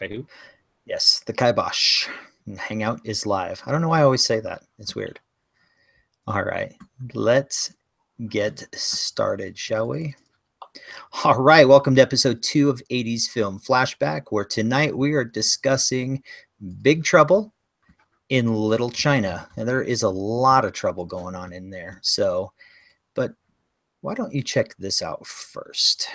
Kaihu. Yes, the kibosh. Hangout is live. I don't know why I always say that. It's weird. All right, let's get started, shall we? All right, welcome to episode 2 of 80s Film Flashback, where tonight we are discussing Big Trouble in Little China. And there is a lot of trouble going on in there. So, but why don't you check this out first?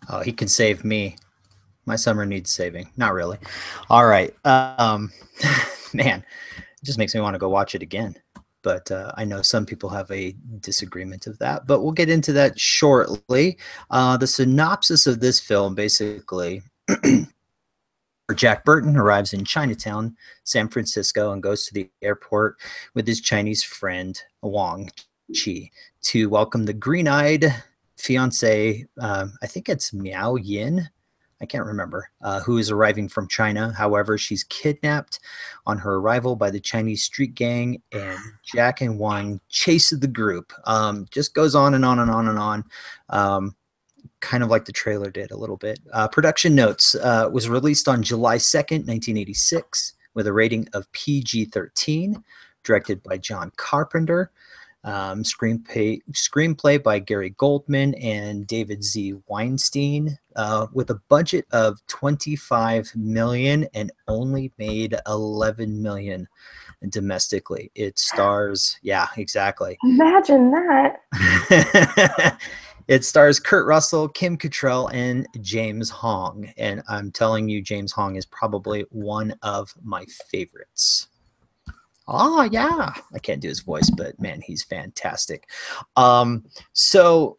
Oh, he can save me. My summer needs saving. Not really. All right. Man, it just makes me want to go watch it again. But I know some people have a disagreement of that, but we'll get into that shortly. The synopsis of this film basically Jack Burton arrives in Chinatown, San Francisco, and goes to the airport with his Chinese friend, Wang Chi, to welcome the green-eyed fiancée, I think it's Miao Yin, I can't remember, who is arriving from China. However, she's kidnapped on her arrival by the Chinese street gang, and Jack and Wang chase the group. Just goes on and on and on and on. Kind of like the trailer did a little bit. Production notes, was released on July 2nd, 1986, with a rating of PG-13, directed by John Carpenter. Screenplay by Gary Goldman and David Z. Weinstein, with a budget of $25 million and only made $11 million domestically. It stars, yeah, exactly. Imagine that. It stars Kurt Russell, Kim Cattrall, and James Hong. And I'm telling you, James Hong is probably one of my favorites. Oh, yeah. I can't do his voice, but man, he's fantastic. So,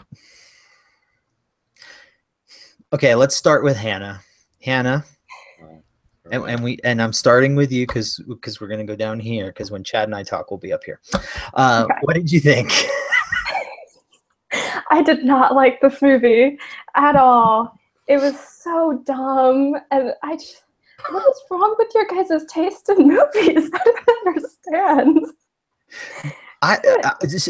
okay, let's start with Hannah. Hannah. And I'm starting with you because we're going to go down here, because when Chad and I talk, we'll be up here. Okay. What did you think? I did not like this movie at all. It was so dumb, and What is wrong with your guys' taste in movies? I don't understand.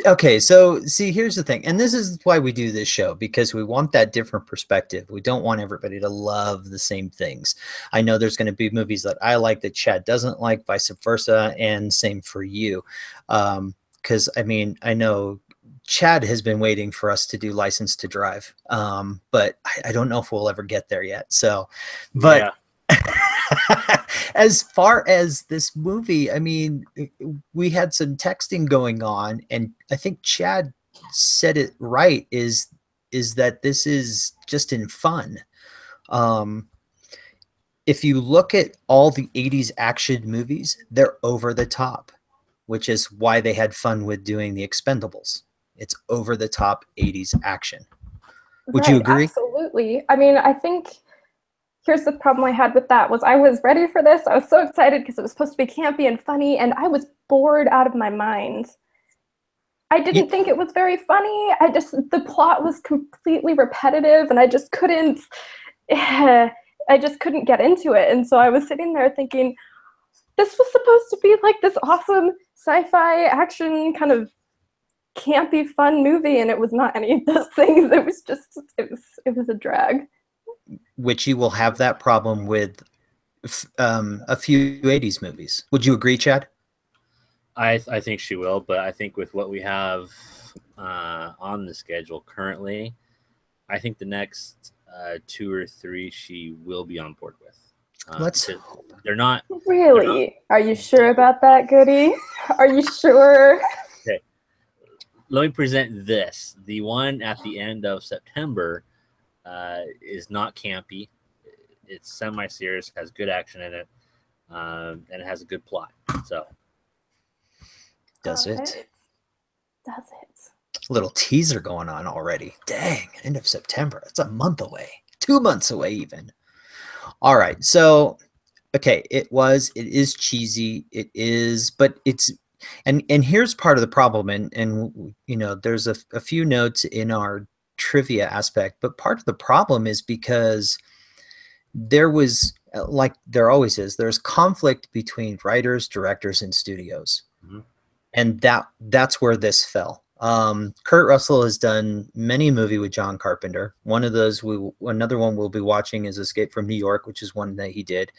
Okay, so see, here's the thing, and this is why we do this show, because we want that different perspective. We don't want everybody to love the same things. I know there's going to be movies that I like that Chad doesn't like, vice versa, and same for you. Because I mean, I know Chad has been waiting for us to do License to Drive, but I don't know if we'll ever get there yet. So, but. Yeah. As far as this movie, I mean, we had some texting going on, and I think Chad said it right, is that this is just in fun. If you look at all the 80s action movies, they're over the top, which is why they had fun with doing the Expendables. It's over the top 80s action. Would you agree? Absolutely. I mean, I think here's the problem I had with that was I was ready for this. I was so excited because it was supposed to be campy and funny, and I was bored out of my mind. I didn't think it was very funny. The plot was completely repetitive, and I just couldn't get into it. And so I was sitting there thinking, this was supposed to be like this awesome sci-fi action kind of campy fun movie, and it was not any of those things. It was a drag. Which you will have that problem with a few 80s movies. Would you agree, Chad? I think she will, but I think with what we have on the schedule currently, I think the next 2 or 3 she will be on board with. Let's. They're not. Really? They're not, are you sure about that, Goody? Are you sure? Okay. Let me present this. The one at the end of September is not campy. It's semi-serious, has good action in it, and it has a good plot. So, Does it? Does it? Little teaser going on already. Dang, end of September. It's a month away. 2 months away even. All right. So, okay, it is cheesy. It is, but it's, and here's part of the problem. And you know, there's a few notes in our trivia aspect, but part of the problem is because there was, like there always is, there's conflict between writers, directors, and studios. Mm-hmm. And that's where this fell. Kurt Russell has done many movies with John Carpenter. One of those, another one we'll be watching is Escape from New York, which is one that he did.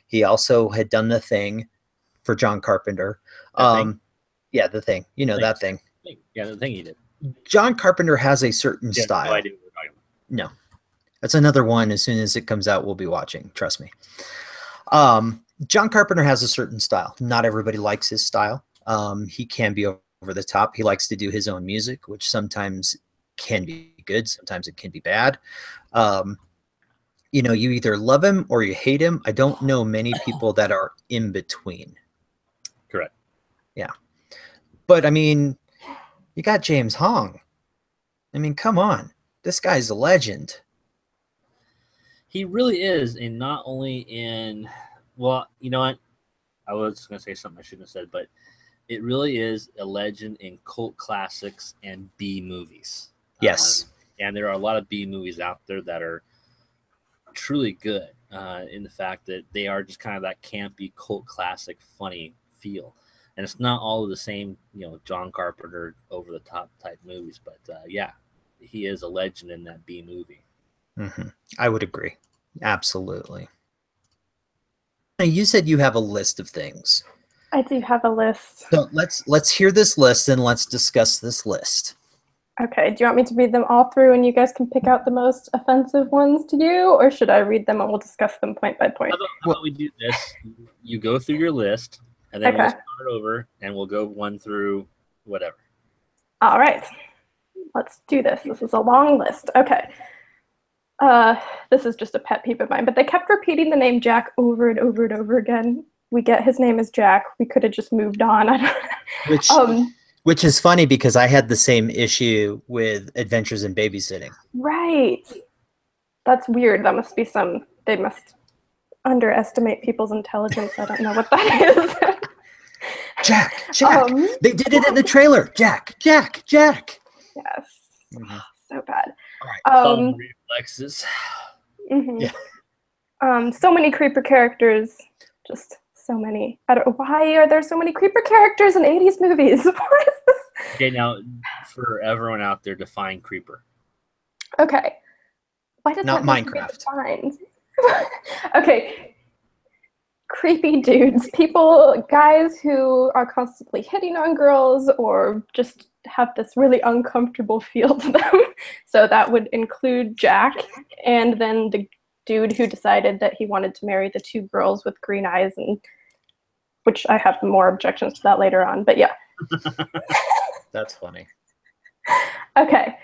He also had done The Thing for John Carpenter. Yeah, The Thing. You know, that thing. Yeah, The Thing he did. John Carpenter has a certain style. No idea what we're talking about. No, that's another one. As soon as it comes out, we'll be watching. Trust me. John Carpenter has a certain style. Not everybody likes his style. He can be over the top. He likes to do his own music, which sometimes can be good. Sometimes it can be bad. You know, you either love him or you hate him. I don't know many people that are in between. Correct. Yeah. But I mean, you got James Hong. I mean, come on. This guy's a legend. He really is. And not only in, well, you know what? I was going to say something I shouldn't have said, but it really is a legend in cult classics and B movies. Yes. And there are a lot of B movies out there that are truly good in the fact that they are just kind of that campy cult classic funny feel. And it's not all of the same, you know, John Carpenter over the top type movies, but yeah, he is a legend in that B movie. Mm-hmm. I would agree. Absolutely. Now, you said you have a list of things. I do have a list. So let's hear this list and let's discuss this list. Okay, do you want me to read them all through and you guys can pick out the most offensive ones to you, or should I read them and we'll discuss them point by point? How about we do this? You go through your list, and then we'll start over, and we'll go one through whatever. All right, let's do this. This is a long list. Okay. This is just a pet peeve of mine, but they kept repeating the name Jack over and over and over again. We get his name is Jack. We could have just moved on. Which is funny because I had the same issue with Adventures in Babysitting. Right. That's weird. That must be they must underestimate people's intelligence. I don't know what that is. Jack. They did it in the trailer. Jack. Yes. Mm-hmm. So bad. All right. Reflexes. Mm-hmm. Yeah. So many creeper characters, just so many. I don't. Why are there so many creeper characters in 80s movies? Why is this? Okay, now for everyone out there, define creeper. Okay. Why does Not that need to be Minecraft. defined? Okay. Creepy dudes, people, guys who are constantly hitting on girls or just have this really uncomfortable feel to them. So that would include Jack, and then the dude who decided that he wanted to marry the 2 girls with green eyes, and which I have more objections to that later on. But yeah. That's funny. Okay.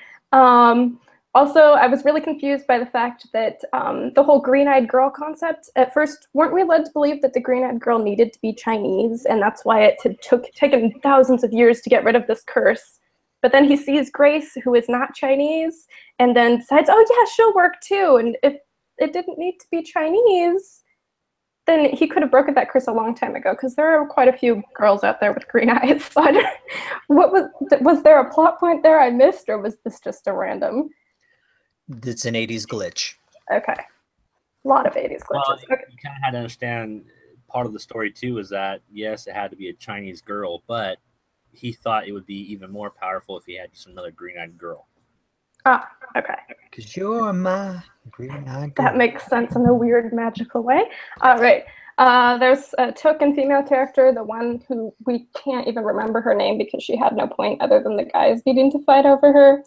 Also, I was really confused by the fact that the whole green-eyed girl concept, at first, weren't we led to believe that the green-eyed girl needed to be Chinese, and that's why it taken thousands of years to get rid of this curse? But then he sees Grace, who is not Chinese, and then decides, oh yeah, she'll work too, and if it didn't need to be Chinese, then he could have broken that curse a long time ago, because there are quite a few girls out there with green eyes. So was there a plot point there I missed, or was this just a random? It's an 80s glitch. Okay. A lot of 80s glitches. Well, Okay. you kind of had to understand part of the story too is that yes, it had to be a Chinese girl, but he thought it would be even more powerful if he had just another green-eyed girl. Ah, okay. Because you're my green-eyed girl. That makes sense in a weird, magical way. All right. There's a token female character, the one who we can't even remember her name because she had no point other than the guys needing to fight over her.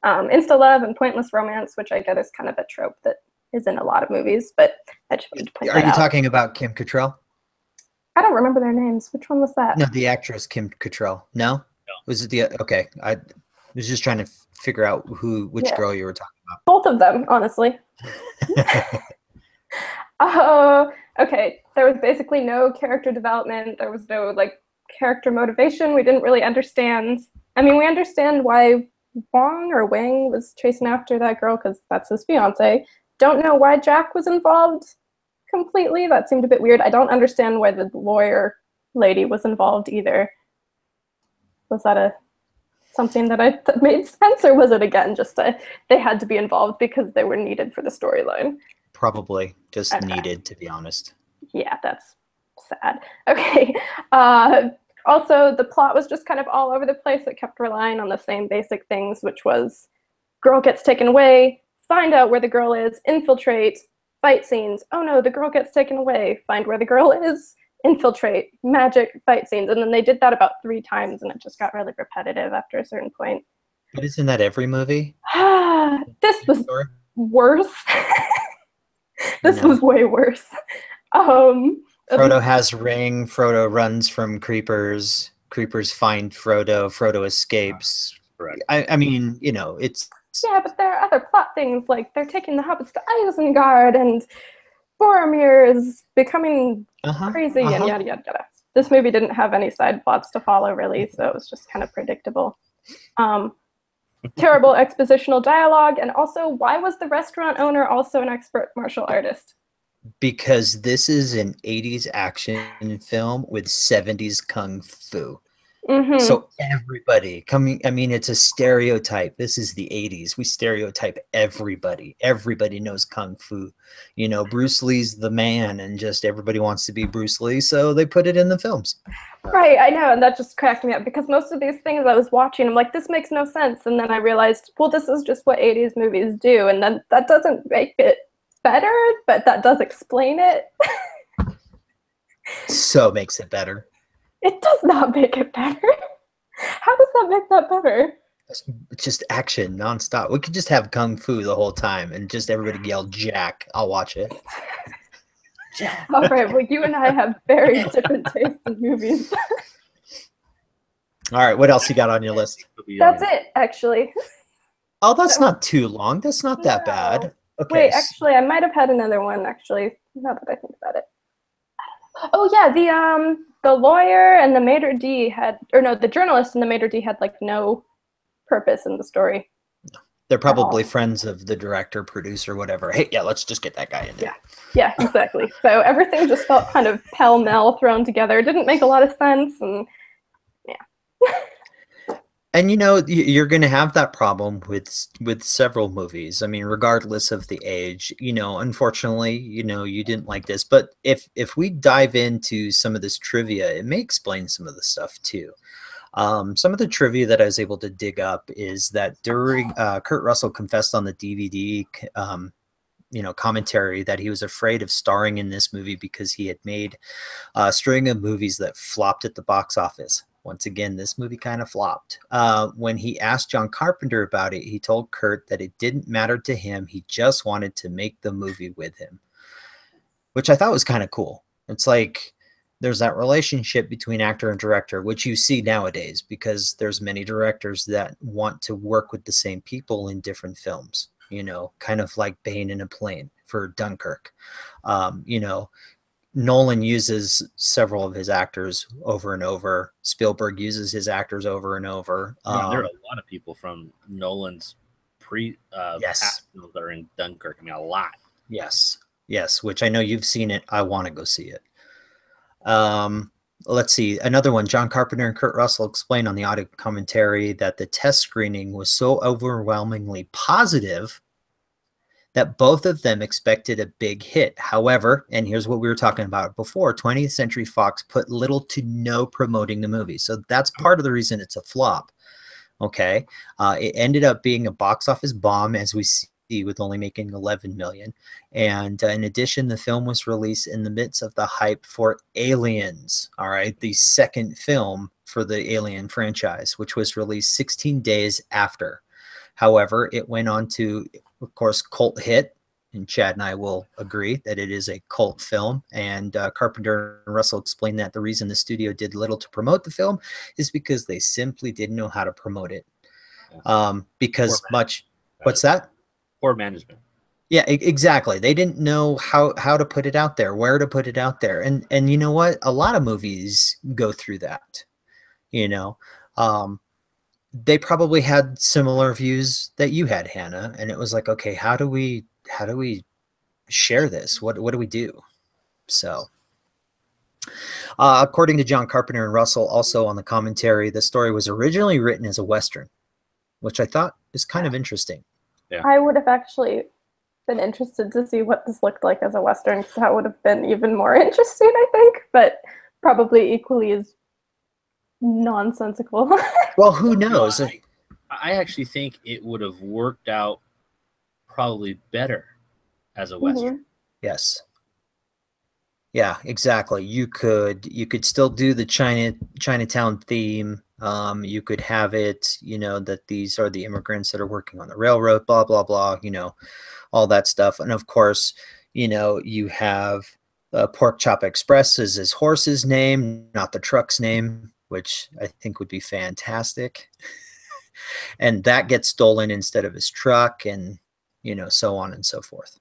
Insta-love and pointless romance, which I get is kind of a trope that is in a lot of movies, but I just wanted to point that out. Are you talking about Kim Cattrall? I don't remember their names. Which one was that? No, the actress Kim Cattrall. No? No. Was it the okay? I was just trying to figure out which girl you were talking about. Both of them, honestly. Okay. There was basically no character development. There was no character motivation. We didn't really understand. I mean, we understand why Wang was chasing after that girl because that's his fiance. Don't know why Jack was involved completely. That seemed a bit weird. I don't understand why the lawyer lady was involved either. Was that something that made sense, or was it again just they had to be involved because they were needed for the storyline? Probably just needed, to be honest. Yeah, that's sad. Okay. Also, the plot was just kind of all over the place. It kept relying on the same basic things, which was girl gets taken away, find out where the girl is, infiltrate, fight scenes. Oh no, the girl gets taken away, find where the girl is, infiltrate, magic, fight scenes. And then they did that about 3 times, and it just got really repetitive after a certain point. But isn't that every movie? This was worse. This was way worse. Frodo has ring. Frodo runs from creepers. Creepers find Frodo. Frodo escapes. Correct. I mean, you know, it's... Yeah, but there are other plot things, like they're taking the hobbits to Isengard, and Boromir is becoming crazy, and yada, yada, yada. This movie didn't have any side plots to follow, really, so it was just kind of predictable. Terrible expositional dialogue, and also, why was the restaurant owner also an expert martial artist? Because this is an 80s action film with 70s kung fu. Mm-hmm. So everybody I mean, it's a stereotype. This is the 80s. We stereotype everybody. Everybody knows kung fu. You know, Bruce Lee's the man, and just everybody wants to be Bruce Lee, so they put it in the films. Right, I know, and that just cracked me up because most of these things I was watching, I'm like, this makes no sense, and then I realized, well, this is just what 80s movies do, and then that doesn't make it better, but that does explain it. So makes it better. It does not make it better. How does that make that better? It's just action nonstop. We could just have kung fu the whole time and just everybody yell Jack. I'll watch it. Jack. All right, well, you and I have very different tastes in movies. All right, what else you got on your list? That's it, actually. Oh, that's not too long. That's not that bad. Okay. Wait, actually, I might have had another one, actually, now that I think about it. Oh, yeah, the lawyer and the maitre d' the journalist and the maitre d' had, no purpose in the story. They're probably friends of the director, producer, whatever. Hey, yeah, let's just get that guy in there. Yeah, exactly. So everything just felt kind of pell-mell thrown together. It didn't make a lot of sense, and yeah. And you're going to have that problem with several movies. I mean, regardless of the age. Unfortunately, you didn't like this, but if we dive into some of this trivia, it may explain some of the stuff too. Some of the trivia that I was able to dig up is that during Kurt Russell confessed on the DVD commentary that he was afraid of starring in this movie because he had made a string of movies that flopped at the box office. Once again, this movie kind of flopped. When he asked John Carpenter about it, he told Kurt that it didn't matter to him. He just wanted to make the movie with him, which I thought was kind of cool. It's like there's that relationship between actor and director, which you see nowadays because there's many directors that want to work with the same people in different films, kind of like Bane in a Plane for Dunkirk. Nolan uses several of his actors over and over. Spielberg uses his actors over and over. There are a lot of people from Nolan's past films that are in Dunkirk. I mean, a lot. Yes, which I know you've seen it. I want to go see it. Let's see. Another one, John Carpenter and Kurt Russell explained on the audio commentary that the test screening was so overwhelmingly positive that both of them expected a big hit. However, and here's what we were talking about before, 20th Century Fox put little to no promoting the movie. So that's part of the reason it's a flop. Okay. It ended up being a box office bomb, as we see, with only making 11 million. And in addition, the film was released in the midst of the hype for Aliens. All right. The second film for the Alien franchise, which was released 16 days after. However, it went on to, of course, cult hit, and Chad and I will agree that it is a cult film. And Carpenter and Russell explained that the reason the studio did little to promote the film is because they simply didn't know how to promote it. What's that? Poor management. Yeah, exactly. They didn't know how to put it out there, where to put it out there. And you know what? A lot of movies go through that, they probably had similar views that you had, Hannah, and it was like, okay, how do we share this? What do we do? So, according to John Carpenter and Russell, also on the commentary, the story was originally written as a Western, which I thought is kind of interesting. Yeah. I would have actually been interested to see what this looked like as a Western, because that would have been even more interesting, I think, but probably equally as nonsensical. Well, who knows? I actually think it would have worked out probably better as a Western. Mm-hmm. Yes. Yeah, exactly. You could still do the Chinatown theme. You could have it, that these are the immigrants that are working on the railroad, blah, blah, blah, all that stuff. And of course, you have Pork Chop Express is his horse's name, not the truck's name, which I think would be fantastic. And that gets stolen instead of his truck, and, so on and so forth.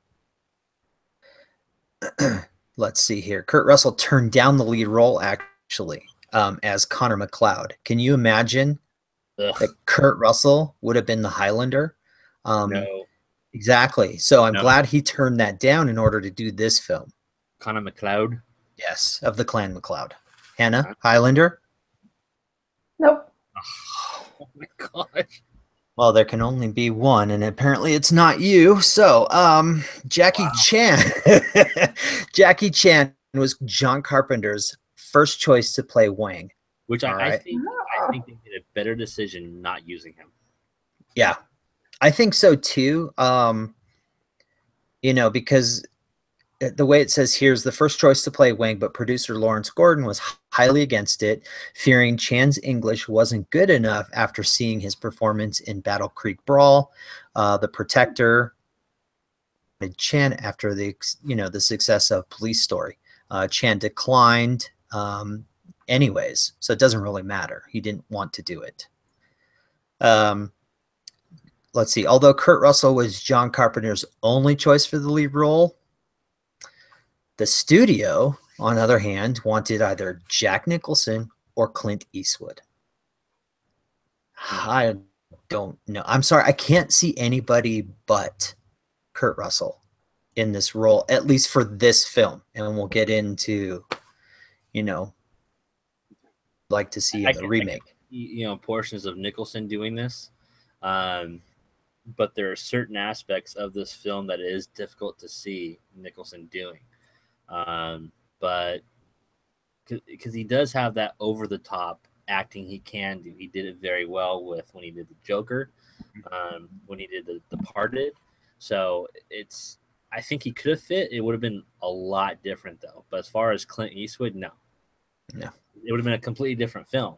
Let's see here. Kurt Russell turned down the lead role, actually, as Connor McLeod. Can you imagine that Kurt Russell would have been the Highlander? No. Exactly. So I'm glad he turned that down in order to do this film. Connor McLeod? Yes, of the Clan McLeod. Hannah, Highlander? Nope. Oh my gosh. Well, there can only be one, and apparently it's not you. So, Jackie Chan. Jackie Chan was John Carpenter's first choice to play Wang. Which I think they did a better decision not using him. Yeah, I think so too. Because the way it says here is the first choice to play Wang, but producer Lawrence Gordon was highly against it, fearing Chan's English wasn't good enough after seeing his performance in Battle Creek Brawl, The Protector, Chan after the success of Police Story. Chan declined anyways, so it doesn't really matter. He didn't want to do it. Let's see. Although Kurt Russell was John Carpenter's only choice for the lead role, the studio, on the other hand, wanted either Jack Nicholson or Clint Eastwood. I don't know. I'm sorry. I can't see anybody but Kurt Russell in this role, at least for this film. And we'll get into, like to see the remake. portions of Nicholson doing this, but there are certain aspects of this film that it is difficult to see Nicholson doing. But because he does have that over the top acting he can do. He did it very well with when he did the Joker, when he did the Departed. So I think he could have fit. It would have been a lot different though. But as far as Clint Eastwood, no. It would have been a completely different film.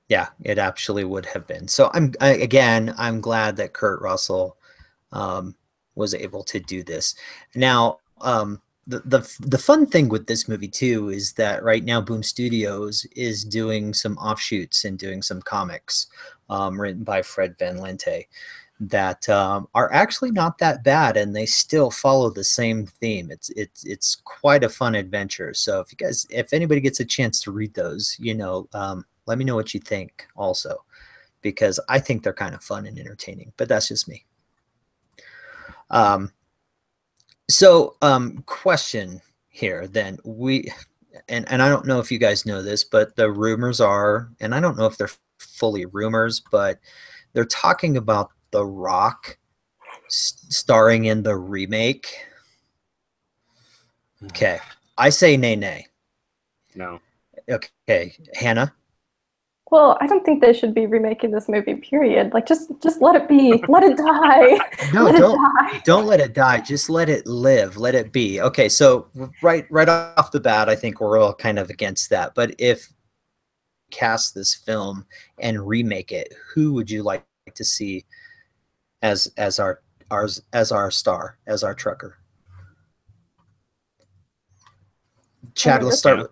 Yeah, it actually would have been. So I'm glad that Kurt Russell was able to do this. Now, the fun thing with this movie too is that right now Boom Studios is doing some offshoots and doing some comics written by Fred Van Lente that are actually not that bad, and they still follow the same theme. It's quite a fun adventure. So if anybody gets a chance to read those, let me know what you think also, because I think they're kind of fun and entertaining, but that's just me. Question here then. And I don't know if you guys know this, but the rumors are, and I don't know if they're fully rumors, but they're talking about The Rock starring in the remake. Okay. I say nay. No. Okay. Hannah? Well, I don't think they should be remaking this movie, period. Like, just let it be. Let it die. No, don't let it die. Just let it live. Let it be. Okay, so right off the bat, I think we're all kind of against that. But if cast this film and remake it, who would you like to see as our star, as our trucker? Chad, let's start.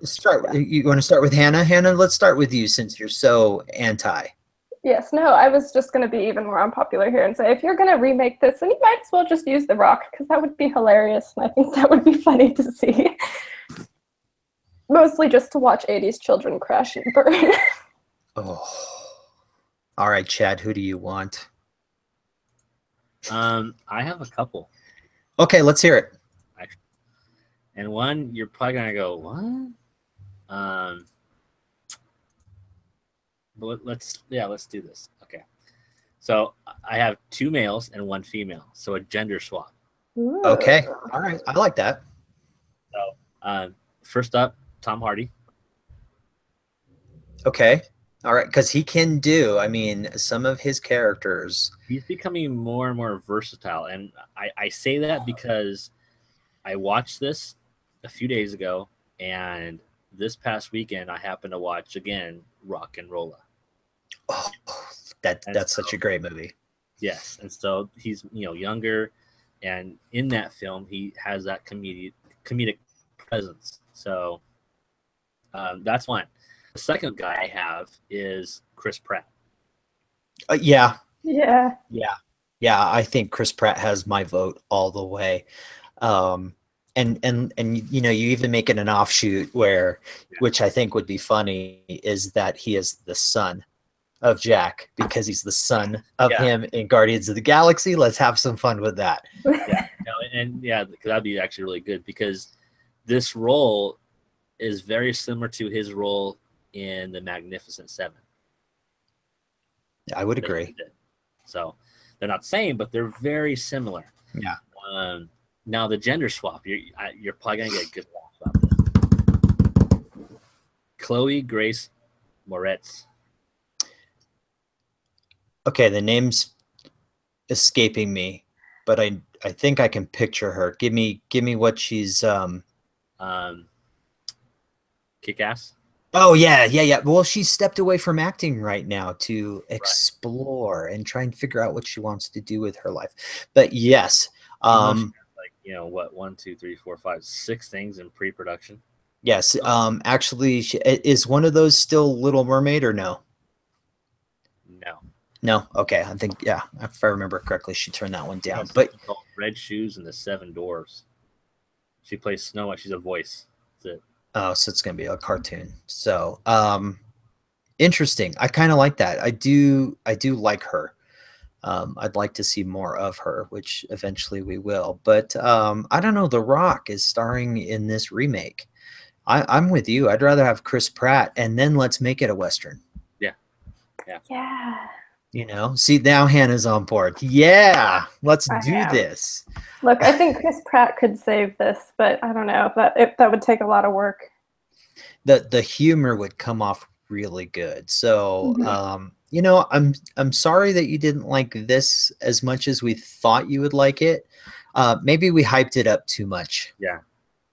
You want to start with Hannah? Hannah, let's start with you since you're so anti. Yes, no, I was just going to be even more unpopular here and say, if you're going to remake this, then you might as well just use The Rock, because that would be hilarious, and I think that would be funny to see. Mostly just to watch 80s children crash and burn. Oh. All right, Chad, who do you want? I have a couple. Okay, let's hear it. And one, you're probably gonna go, what? But let's do this. Okay. So I have 2 males and 1 female, so a gender swap. Ooh. Okay. All right. I like that. So first up, Tom Hardy. Okay. All right, because he can do, I mean, some of his characters. He's becoming more and more versatile, and I say that because I watched this a few days ago, and this past weekend I happened to watch again Rock and Rolla. Oh, that's such a great movie. Yes, and so he's younger, and in that film he has that comedic presence. So that's one. The second guy I have is Chris Pratt. Yeah. I think Chris Pratt has my vote all the way. And you even make it an offshoot which I think would be funny, is that he is the son of Jack, because he's the son of him in Guardians of the Galaxy. Let's have some fun with that. That'd be actually really good, because this role is very similar to his role in the Magnificent Seven. I would agree. So they're not the same, but they're very similar. Yeah. Now the gender swap, you're probably gonna get a good laugh about this. Chloe Grace Moretz. Okay, the name's escaping me, but I think I can picture her. Give me what she's Kick-Ass. Oh yeah. Well, she's stepped away from acting right now to explore and try and figure out what she wants to do with her life. But yes, what, 1, 2, 3, 4, 5, 6 things in pre-production. Yes. Actually, is one of those still Little Mermaid or no? No. Okay. I think, if I remember correctly, she turned that one down. But Red Shoes and the Seven Dwarfs. She plays Snow White. She's a voice. That's it. Oh, so it's gonna be a cartoon. So interesting. I kind of like that. I do like her. I'd like to see more of her, which eventually we will. But I don't know. The Rock is starring in this remake. I'm with you. I'd rather have Chris Pratt, and then let's make it a Western. Yeah. Yeah. You know, see, now Hannah's on board. Yeah, let's I do am. this. Look, I think Chris Pratt could save this, but I don't know. That would take a lot of work. The humor would come off really good. So, you know, I'm sorry that you didn't like this as much as we thought you would like it. Maybe we hyped it up too much. Yeah,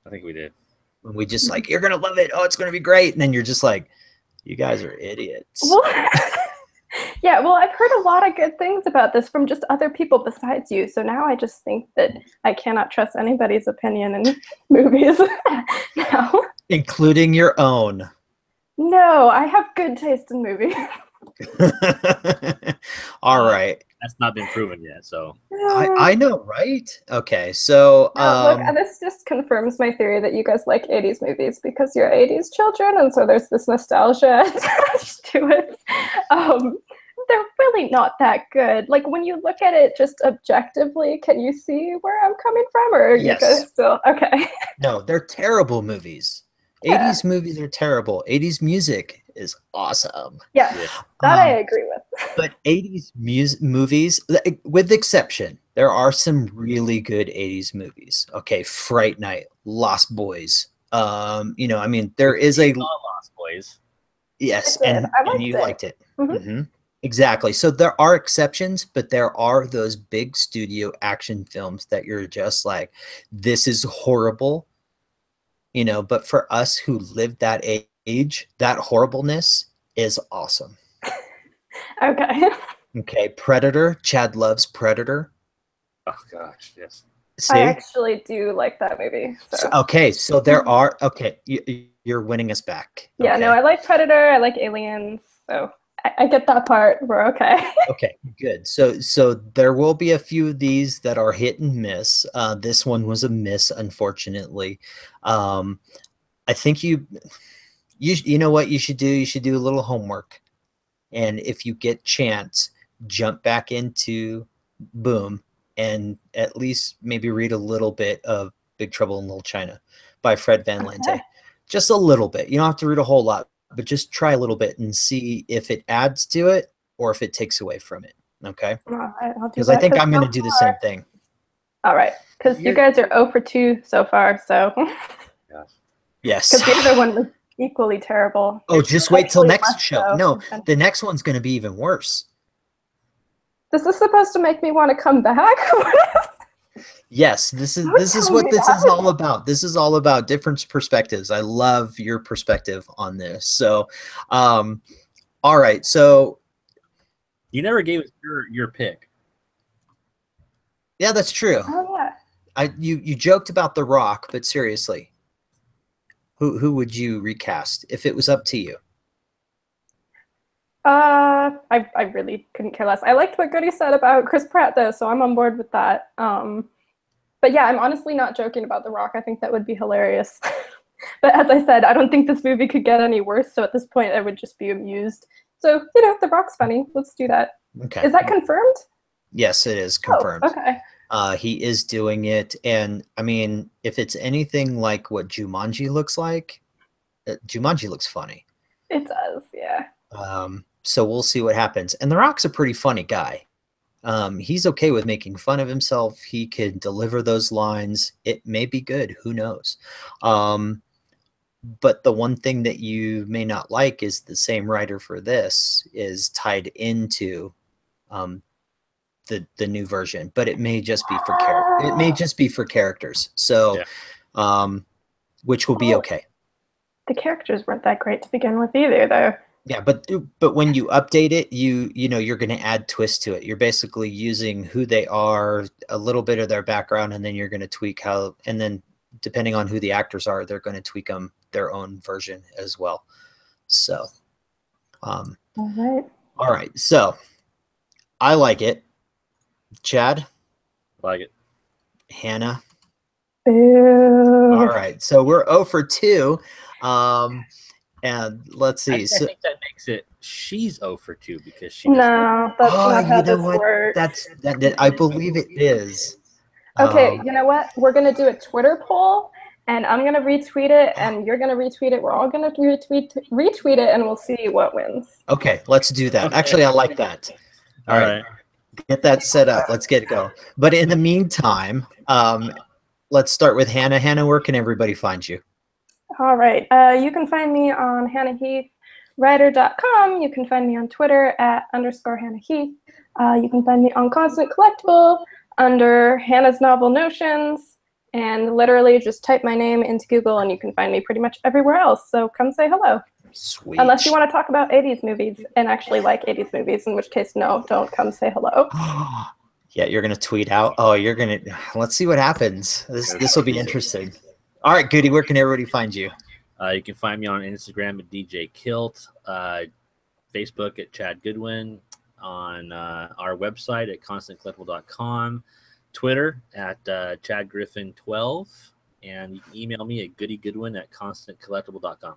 I think we did. When we just like, you're gonna love it. Oh, it's gonna be great, and then you're just like, you guys are idiots. Well, yeah, well, I've heard a lot of good things about this from just other people besides you. So now I just think that I cannot trust anybody's opinion in movies now. Including your own. No, I have good taste in movies. All right. That's not been proven yet, so. I know, right? Okay, so no, look, this just confirms my theory that you guys like 80s movies because you're 80s children, and so there's this nostalgia attached to it. They're really not that good. Like, when you look at it just objectively, can you see where I'm coming from, or are you guys still okay? No, they're terrible movies. 80s movies are terrible. 80s music is awesome. Yeah, that I agree with. But 80s movies, with exception, there are some really good 80s movies. Okay, Fright Night, Lost Boys. You know, I mean, there is a Lost Boys. Yes, and you liked it. Exactly. So there are exceptions, but there are those big studio action films that you're just like, this is horrible. You know, but for us who lived that age, that horribleness is awesome. Okay. Okay, Predator. Chad loves Predator. Oh gosh, yes. See? I actually do like that movie. So. Okay, so there are you're winning us back. Yeah, okay. No, I like Predator. I like Aliens. So I get that part. We're okay. Okay, good. So there will be a few of these that are hit and miss. This one was a miss, unfortunately. I think you know what you should do? You should do a little homework. And if you get chance, jump back into Boom and at least maybe read a little bit of Big Trouble in Little China by Fred Van Lente. Just a little bit. You don't have to read a whole lot, but just try a little bit and see if it adds to it or if it takes away from it. Okay? Because I think I'm going to do the same thing. All right. Because you guys are 0 for 2 so far, so. Yes. Because the other one was equally terrible. Oh, just wait till next show. No, the next one's going to be even worse. This is supposed to make me want to come back? Yes, this is what this is all about. This is all about different perspectives. I love your perspective on this. So, all right. So, you never gave us your pick. Yeah, that's true. Oh yeah. You joked about The Rock, but seriously, who would you recast if it was up to you? I really couldn't care less. I liked what Goody said about Chris Pratt though, so I'm on board with that. But yeah, I'm honestly not joking about The Rock. I think that would be hilarious. But as I said, I don't think this movie could get any worse. So at this point, I would just be amused. So, you know, The Rock's funny. Let's do that. Okay. Is that confirmed? Yes, it is confirmed. Oh, okay. He is doing it. And I mean, if it's anything like what Jumanji looks like, Jumanji looks funny. It does, yeah. So we'll see what happens. And The Rock's a pretty funny guy. He's okay with making fun of himself. He can deliver those lines. It may be good. Who knows? But the one thing that you may not like is the same writer for this is tied into the new version, but it may just be for characters. So, which will be okay. The characters weren't that great to begin with either, though. Yeah, but when you update it, you know you're going to add twists to it. You're basically using who they are, a little bit of their background, and then you're going to tweak how. And then depending on who the actors are, they're going to tweak them their own version as well. So, all right. So, I like it. Chad, like it. Hannah. Ew. All right. So we're 0 for 2. And let's see. I think that makes it she's 0 for 2 because she. No, that's not how this works. That I believe it is. Okay, you know what? We're gonna do a Twitter poll, and I'm gonna retweet it, and you're gonna retweet it. We're all gonna retweet it, and we'll see what wins. Okay, let's do that. Okay. Actually, I like that. All right. Get that set up. Let's get it going. But in the meantime, let's start with Hannah. Hannah, where can everybody find you? All right. You can find me on HannahHeathWriter.com. You can find me on Twitter @_HannahHeath. You can find me on Constant Collectible under Hannah's Novel Notions. And literally just type my name into Google and you can find me pretty much everywhere else. So come say hello. Sweet. Unless you want to talk about 80s movies and actually like 80s movies, in which case, no, don't come say hello. Yeah, you're going to tweet out. Oh, you're going to. Let's see what happens. This will be interesting. All right, Goody, where can everybody find you? You can find me on Instagram at DJ Kilt, Facebook at Chad Goodwin, on our website at constantcollectible.com, Twitter at ChadGriffin12, and you can email me at goodygoodwin@constantcollectible.com.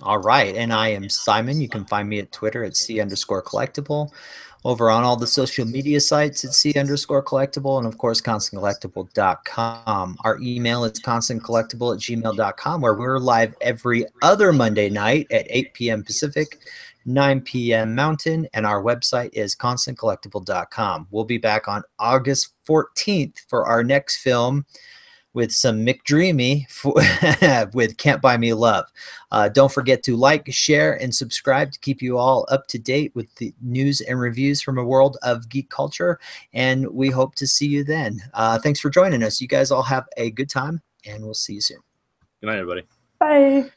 All right, and I am Simon. You can find me at Twitter at C_collectible, over on all the social media sites at C_collectible, and of course, constantcollectible.com. Our email is constantcollectible@gmail.com, where we're live every other Monday night at 8 p.m. Pacific, 9 p.m. Mountain, and our website is constantcollectible.com. We'll be back on August 14th for our next film, with some McDreamy with Can't Buy Me Love. Don't forget to like, share, and subscribe to keep you all up to date with the news and reviews from a world of geek culture. And we hope to see you then. Thanks for joining us. You guys all have a good time, and we'll see you soon. Good night, everybody. Bye.